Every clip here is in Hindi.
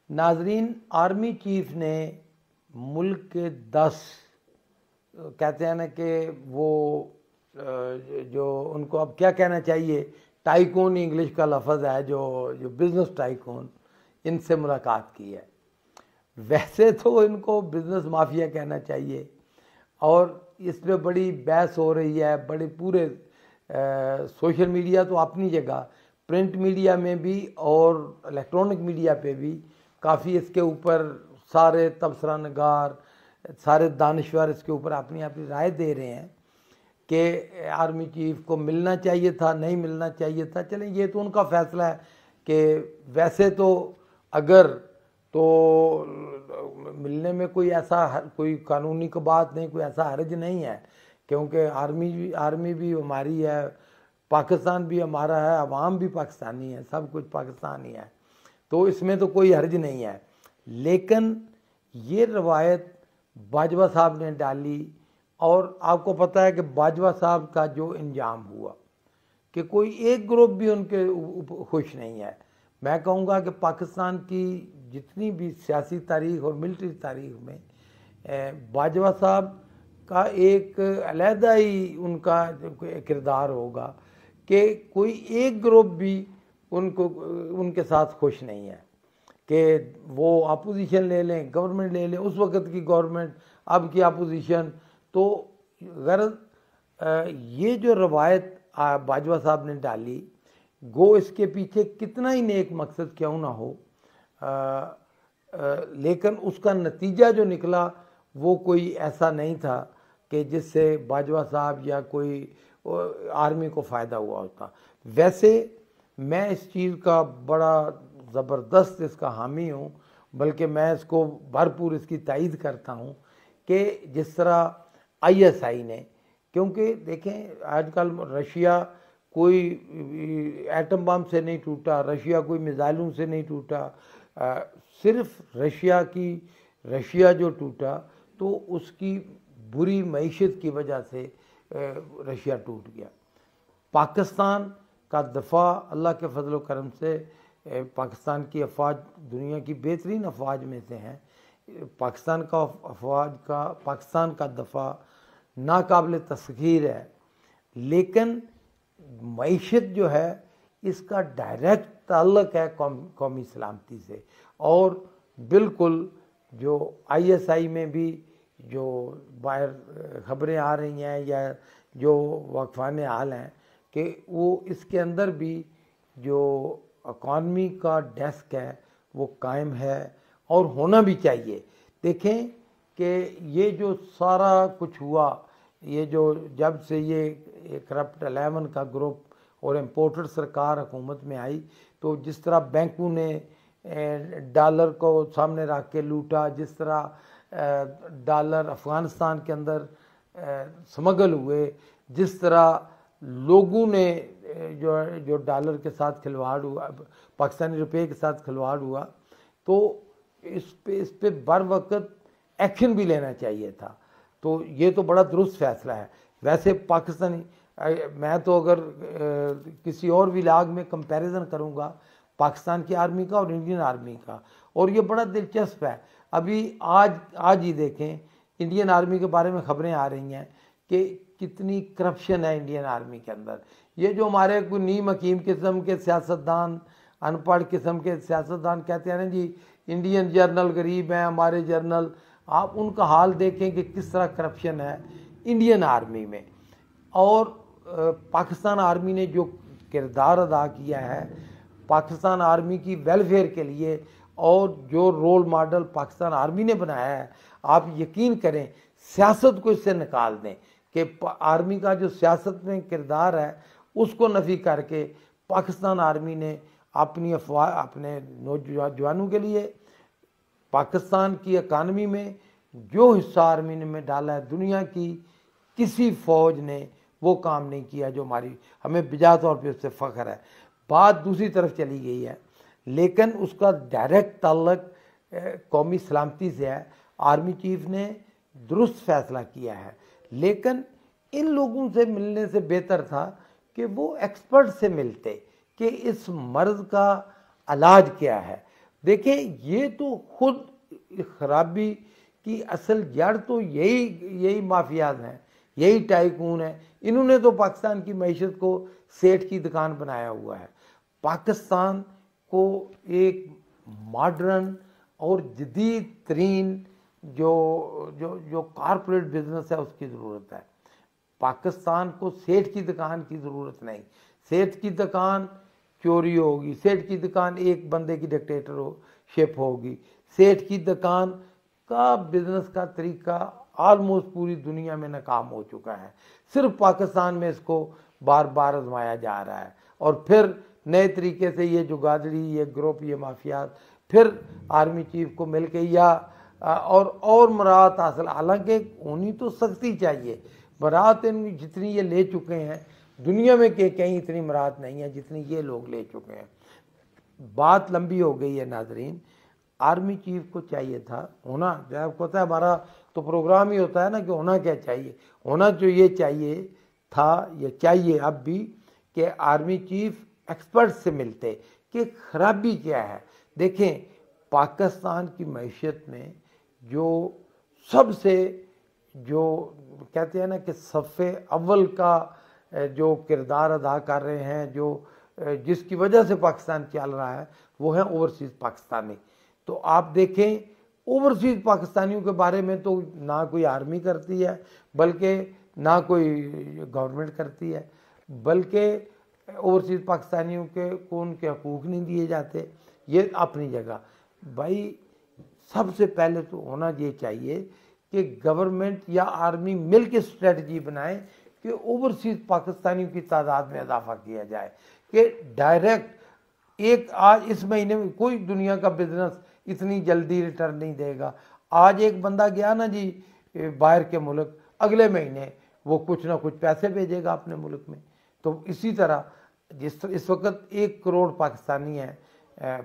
नाजरीन, आर्मी चीफ ने मुल्क के 10 कहते हैं ना कि वो जो उनको अब क्या कहना चाहिए, टाइकून इंग्लिश का लफ्ज़ है, जो जो बिज़नेस टाइकून, इनसे मुलाकात की है। वैसे तो इनको बिज़नेस माफिया कहना चाहिए और इस पर बड़ी बहस हो रही है। बड़े पूरे सोशल मीडिया तो अपनी जगह, प्रिंट मीडिया में भी और इलेक्ट्रॉनिक मीडिया पे भी काफ़ी इसके ऊपर सारे तबसरा नगार, सारे दानश्वर इसके ऊपर अपनी अपनी राय दे रहे हैं कि आर्मी चीफ को मिलना चाहिए था, नहीं मिलना चाहिए था। चलें, ये तो उनका फैसला है कि वैसे तो अगर तो मिलने में कोई कानूनी का बात नहीं, कोई ऐसा हर्ज नहीं है, क्योंकि आर्मी भी हमारी है, पाकिस्तान भी हमारा है, अवाम भी पाकिस्तानी है, सब कुछ पाकिस्तानी है, तो इसमें तो कोई हर्ज नहीं है। लेकिन ये रवायत बाजवा साहब ने डाली और आपको पता है कि बाजवा साहब का जो इंजाम हुआ कि कोई एक ग्रुप भी उनके खुश नहीं है। मैं कहूँगा कि पाकिस्तान की जितनी भी सियासी तारीख और मिलिट्री तारीख में बाजवा साहब का एक अलहदा ही उनका किरदार होगा कि कोई एक ग्रुप भी उनके साथ खुश नहीं है कि वो अपोजिशन ले लें, गवर्नमेंट ले लें, उस वक्त की गवर्नमेंट, अब की अपोजिशन। तो गरज ये जो रवायत बाजवा साहब ने डाली, गो इसके पीछे कितना ही नेक मकसद क्यों ना हो, लेकिन उसका नतीजा जो निकला वो कोई ऐसा नहीं था कि जिससे बाजवा साहब या कोई आर्मी को फ़ायदा हुआ होता। वैसे मैं इस चीज़ का बड़ा ज़बरदस्त इसका हामी हूँ, बल्कि मैं इसको भरपूर इसकी तायीद करता हूँ कि जिस तरह ISI ने, क्योंकि देखें आजकल रशिया कोई एटम बम से नहीं टूटा, रशिया कोई मिसाइलों से नहीं टूटा, सिर्फ रशिया जो टूटा तो उसकी बुरी मईशत की वजह से रशिया टूट गया। पाकिस्तान का दफ़ा अल्लाह के फजल करम से, पाकिस्तान की अफवाज दुनिया की बेहतरीन अफवाज में से हैं। पाकिस्तान का दफ़ा नाकाबिल तस्खीर है, लेकिन मईशत जो है इसका डायरेक्ट ताल्लुक़ है कौमी सलामती से। और बिल्कुल जो ISI में भी जो बाहर खबरें आ रही हैं या जो वक्फान हाल हैं कि वो इसके अंदर भी जो इकॉनमी का डेस्क है वो कायम है और होना भी चाहिए। देखें कि ये जो सारा कुछ हुआ, ये जो जब से ये करप्ट 11 का ग्रुप और इम्पोर्टेड सरकार हुकूमत में आई, तो जिस तरह बैंकों ने डॉलर को सामने रख के लूटा, जिस तरह डॉलर अफ़गानिस्तान के अंदर स्मगल हुए, जिस तरह लोगों ने जो डॉलर के साथ खिलवाड़ हुआ, पाकिस्तानी रुपये के साथ खिलवाड़ हुआ, तो इस पे बर वक्त एक्शन भी लेना चाहिए था। तो ये तो बड़ा दुरुस्त फैसला है। वैसे पाकिस्तानी, मैं तो अगर किसी और विलाग में कंपैरिजन करूँगा पाकिस्तान की आर्मी का और इंडियन आर्मी का, और ये बड़ा दिलचस्प है। अभी आज ही देखें, इंडियन आर्मी के बारे में खबरें आ रही हैं कि कितनी करप्शन है इंडियन आर्मी के अंदर। ये जो हमारे कोई नीम हकीम किस्म के सियासतदान, अनपढ़ किस्म के सियासतदान कहते हैं ना जी इंडियन जर्नल गरीब हैं, हमारे जर्नल, आप उनका हाल देखें कि किस तरह करप्शन है इंडियन आर्मी में। और पाकिस्तान आर्मी ने जो किरदार अदा किया है पाकिस्तान आर्मी की वेलफेयर के लिए, और जो रोल मॉडल पाकिस्तान आर्मी ने बनाया है, आप यकीन करें सियासत को इससे निकाल दें कि आर्मी का जो सियासत में किरदार है उसको नफ़ी करके पाकिस्तान आर्मी ने अपने नौजवानों के लिए पाकिस्तान की इकानमी में जो हिस्सा आर्मी ने में डाला है, दुनिया की किसी फ़ौज ने वो काम नहीं किया जो हमें बिजा तौर पर उससे फ़ख्र है। बात दूसरी तरफ चली गई है, लेकिन उसका डायरेक्ट ताल्लुक कौमी सलामती से है। आर्मी चीफ ने दुरुस्त फैसला किया है, लेकिन इन लोगों से मिलने से बेहतर था कि वो एक्सपर्ट से मिलते कि इस मर्ज़ का इलाज क्या है। देखिए ये तो खुद खराबी की असल जड़ तो यही माफियाज हैं, यही टाइकून है। इन्होंने तो पाकिस्तान की मईशत को सेठ की दुकान बनाया हुआ है। पाकिस्तान को एक मॉडर्न और जदीद तरीन जो जो जो कॉरपोरेट बिजनेस है उसकी ज़रूरत है। पाकिस्तान को सेठ की दुकान की ज़रूरत नहीं। सेठ की दुकान चोरी होगी, सेठ की दुकान एक बंदे की डिक्टेटरशिप होगी। सेठ की दुकान का बिजनेस का तरीका ऑलमोस्ट पूरी दुनिया में नाकाम हो चुका है। सिर्फ पाकिस्तान में इसको बार बार आजमाया जा रहा है और फिर नए तरीके से ये जुगाड़ी, ये ग्रुप, ये माफिया फिर आर्मी चीफ को मिलके या और मराहत हासिल, हालांकि होनी तो सख्ती चाहिए। मराहत जितनी ये ले चुके हैं दुनिया में कहीं इतनी मराहत नहीं है जितनी ये लोग ले चुके हैं। बात लंबी हो गई है नाजरीन। आर्मी चीफ को चाहिए था होना, जब पता है हमारा तो प्रोग्राम ही होता है ना कि होना क्या चाहिए, होना जो ये चाहिए था, ये चाहिए अब भी कि आर्मी चीफ एक्सपर्ट से मिलते कि खराबी क्या है। देखें पाकिस्तान की मईशत में जो सबसे जो कहते हैं ना कि सफ़े अव्वल का जो किरदार अदा कर रहे हैं, जो जिसकी वजह से पाकिस्तान चल रहा है, वो है ओवरसीज़ पाकिस्तानी। तो आप देखें ओवरसीज़ पाकिस्तानियों के बारे में तो ना कोई आर्मी करती है, बल्कि ना कोई गवर्नमेंट करती है, बल्कि ओवरसीज़ पाकिस्तानियों को उनके हकूक़ नहीं दिए जाते। ये अपनी जगह भाई सबसे पहले तो होना ये चाहिए कि गवर्नमेंट या आर्मी मिल के स्ट्रेटजी बनाए कि ओवरसीज़ पाकिस्तानियों की तादाद में इजाफा किया जाए कि डायरेक्ट एक आज इस महीने में कोई दुनिया का बिजनेस इतनी जल्दी रिटर्न नहीं देगा। आज एक बंदा गया ना जी बाहर के मुल्क, अगले महीने वो कुछ ना कुछ पैसे भेजेगा अपने मुल्क में। तो इसी तरह इस वक्त 1 करोड़ पाकिस्तानी हैं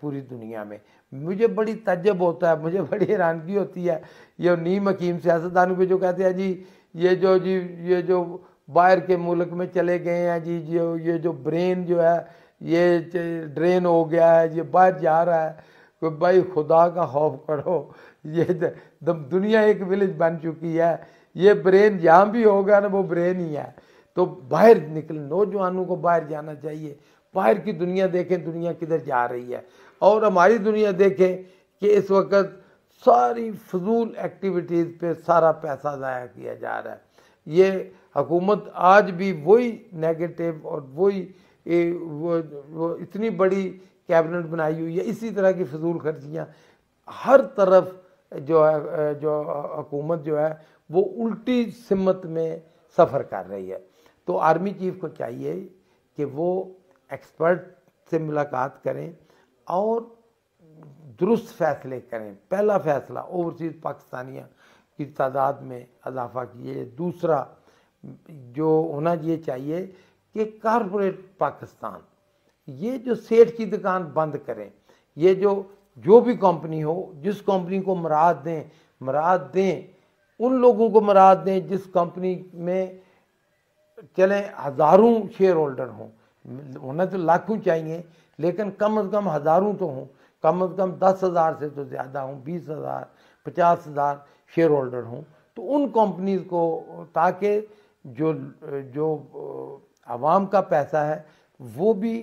पूरी दुनिया में। मुझे बड़ी तज्जब होता है, मुझे बड़ी हैरानगी होती है ये नीम हकीम सियासतदानों पे जो कहते हैं जी ये जो बाहर के मुल्क में चले गए हैं जी, ये जो ब्रेन जो है ये ड्रेन हो गया है, ये बाहर जा रहा है। तो भाई खुदा का खौफ करो, ये दुनिया एक विलेज बन चुकी है। ये ब्रेन जहाँ भी होगा ना वो ब्रेन ही है। तो बाहर निकल, नौजवानों को बाहर जाना चाहिए, बाहर की दुनिया देखें, दुनिया किधर जा रही है। और हमारी दुनिया देखें कि इस वक्त सारी फजूल एक्टिविटीज़ पे सारा पैसा ज़ाया किया जा रहा है। ये हुकूमत आज भी वही नेगेटिव और वही वो इतनी बड़ी कैबिनेट बनाई हुई है, इसी तरह की फजूल खर्चियाँ हर तरफ जो है, जो हुकूमत जो है वो उल्टी सिमत में सफ़र कर रही है। तो आर्मी चीफ को चाहिए कि वो एक्सपर्ट से मुलाकात करें और दुरुस्त फैसले करें। पहला फैसला ओवरसीज़ पाकिस्तानियों की तादाद में इजाफा कीजिए। दूसरा जो होना ये चाहिए कि कॉरपोरेट पाकिस्तान ये जो सेठ की दुकान बंद करें। ये जो भी कंपनी हो, जिस कंपनी को मराद दें उन लोगों को मराद दें जिस कंपनी में चले हज़ारों शेयर होल्डर हों। होना तो लाखों चाहिए, लेकिन कम से कम हज़ारों तो हों, कम से कम 10,000 से तो ज़्यादा हों, 20,000 50,000 शेयर होल्डर हों। तो उन कंपनीज को, ताकि जो आवाम का पैसा है वो भी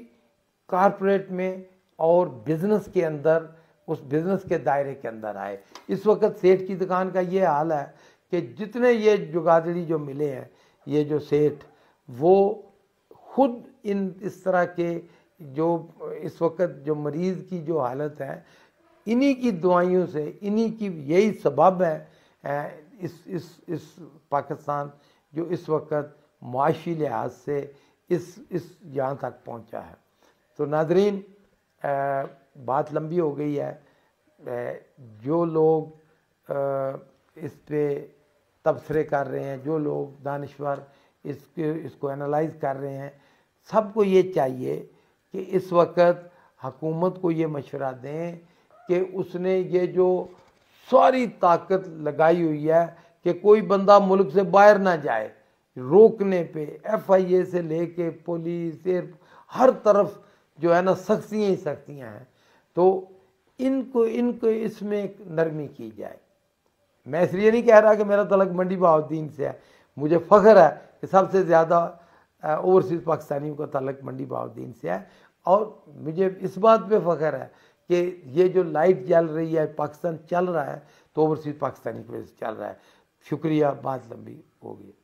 कॉरपोरेट में और बिज़नेस के अंदर, उस बिज़नेस के दायरे के अंदर आए। इस वक्त सेठ की दुकान का ये हाल है कि जितने ये जुगाड़ी जो मिले हैं, ये जो सेठ, वो खुद इस तरह के जो इस वक्त जो मरीज़ की जो हालत है, इन्हीं की दवाइयों से, इन्हीं की यही सबब है इस पाकिस्तान जो इस वक्त मुआशी लिहाज से इस यहाँ तक पहुँचा है। तो नादरीन बात लंबी हो गई है। जो लोग इस पे तबसरे कर रहे हैं, जो लोग दानिश्वर इसको एनालाइज कर रहे हैं, सबको ये चाहिए कि इस वक्त हुकूमत को ये मशवरा दें कि उसने ये जो सारी ताकत लगाई हुई है कि कोई बंदा मुल्क से बाहर ना जाए, रोकने पे FIA से लेके पुलिस हर तरफ जो है ना सख्तियाँ ही सख्तियाँ हैं। तो इन इनको इसमें नरमी की जाए। मैं इसलिए नहीं कह रहा कि मेरा तलक मंडी बहाउद्दीन से है, मुझे फ़ख्र है कि सबसे ज़्यादा ओवरसीज़ पाकिस्तानियों का तलक मंडी बहाउद्दीन से है, और मुझे इस बात पे फ़ख्र है कि ये जो लाइट जल रही है, पाकिस्तान चल रहा है तो ओवरसीज़ पाकिस्तानी की वजह से चल रहा है। शुक्रिया, बात लंबी हो गई।